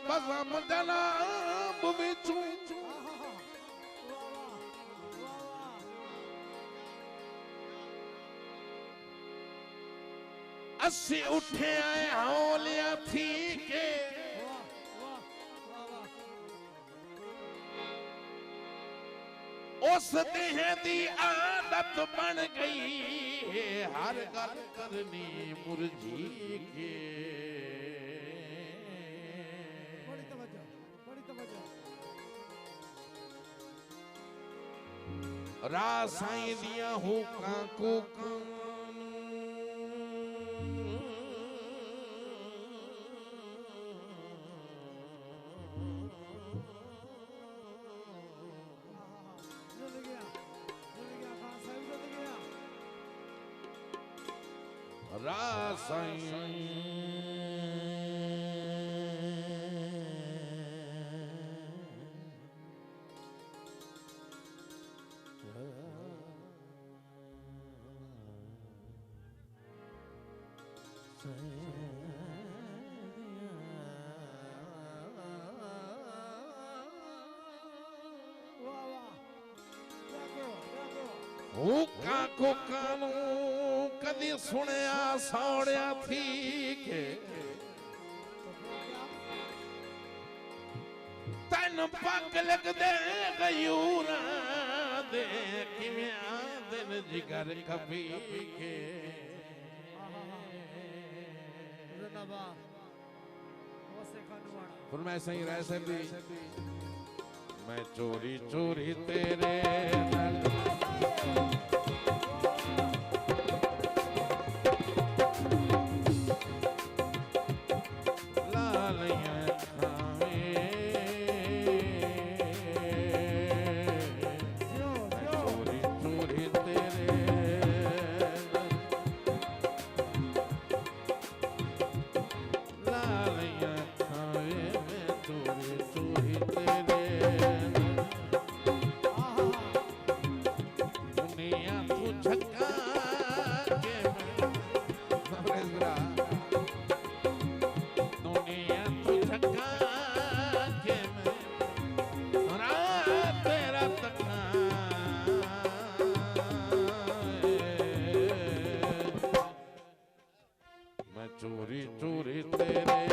बसम जनाब विचू अस्सी उठे आए हौलिया थी के उस देह दी आदत बन गई है हर गल करनी मुरझी के रासाई दिया हुक्का को हुक्का को कानू कदी सुनिया सौड़िया थी के तन पग लग दे गयूरा दे किम्या दिन जिगर कभी के फरमाइश ही रह से भी मैं चोरी चोरी तेरे चोरी चोरी तेरे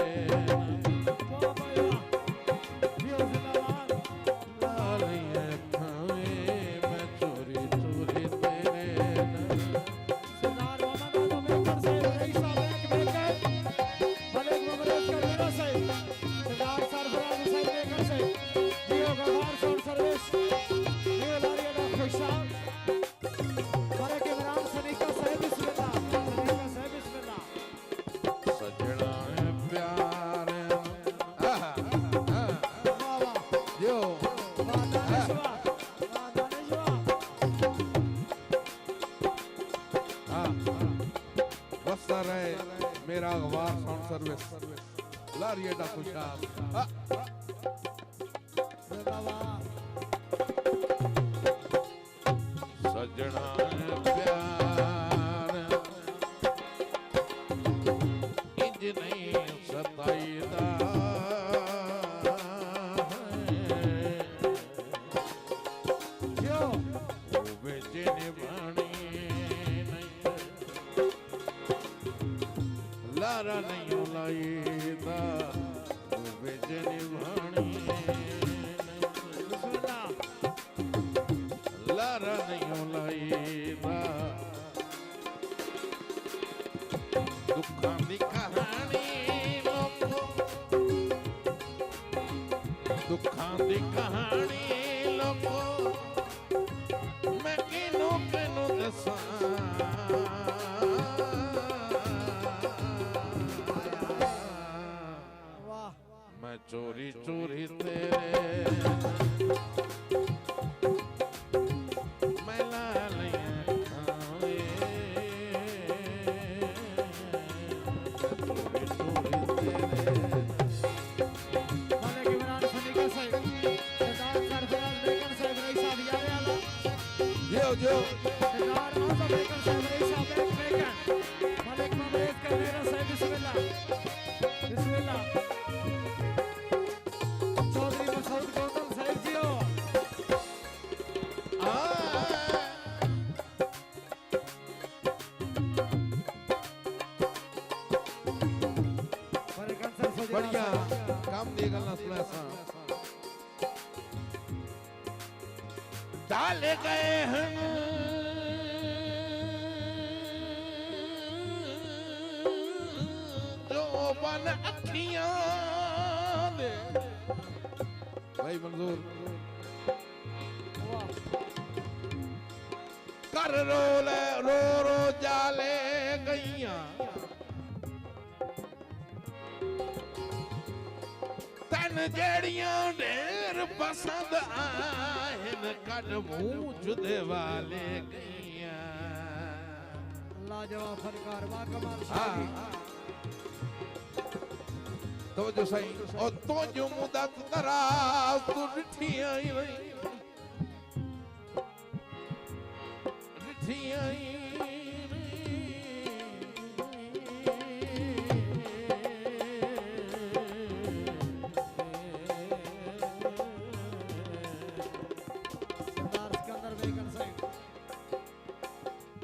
मेरा अखबार साउंड सर्विस लारिए डा खुशाल सजना प्यार इंज नहीं सताईदा लारा नहीं लाईदा बेजनी भाणी लारा नहीं लाईदा दुखां दी कहानी लोगो दुखां दी कहानी लोगो मैं किनू किनू दसां मैं चोरी चोरी तेरे मैं लालियां खावे चोरी चोरी तेरे माने के बनान सनी का सही जो सरदार आजम बेकर साहब रईस साहब एक बेकर मलिक ममरेज का मेरा साहब बिस्मिल्लाह बिस्मिल्लाह चौधरी मसूद गौतम साहब जी हो बढ़िया काम देगा ना सुना सा डाले गए हैं जो बन अखियां दे भाई मंजूर कर रो ले रो रो जाले गईया तन जेड़ियां ढेर पसंद आइन कद मूंछ दे वाले गईया लाजवाब फनकार वाह कमाल शादी तो जो सही और तो जो मुदत दराज तू रिठी आई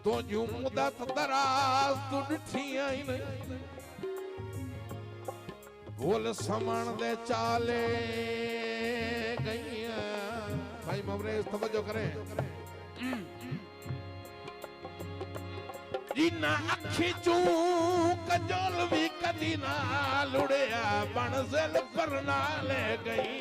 तो जो मुदत दराज तू रिठी आई बोल समण दे चाले गईया भाई ममरेज तवज्जो करें जिन्ना अखी चू कजोल भी कदी ना लुड़िया बनज़िल पर ना ले गई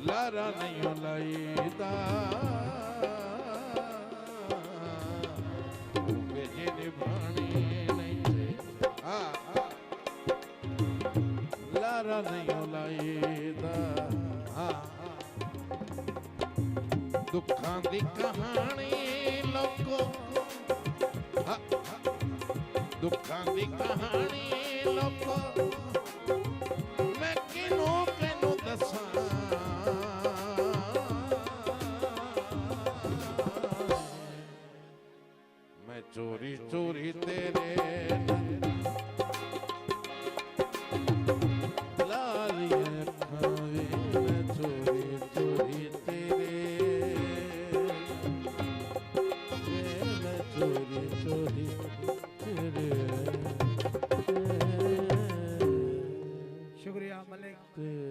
लारा नहीं लाईदा बेजे निभानी नहीं लारा नहीं लाईदा दुखां दी कहानी लोको दुखां दी कहानी लोको मैं किनू किनू दसां चोरी चोरी तेरे लालियां खावे मैं चोरी चोरी तेरे मैं चोरी चोरी तेरे शुक्रिया मलिक।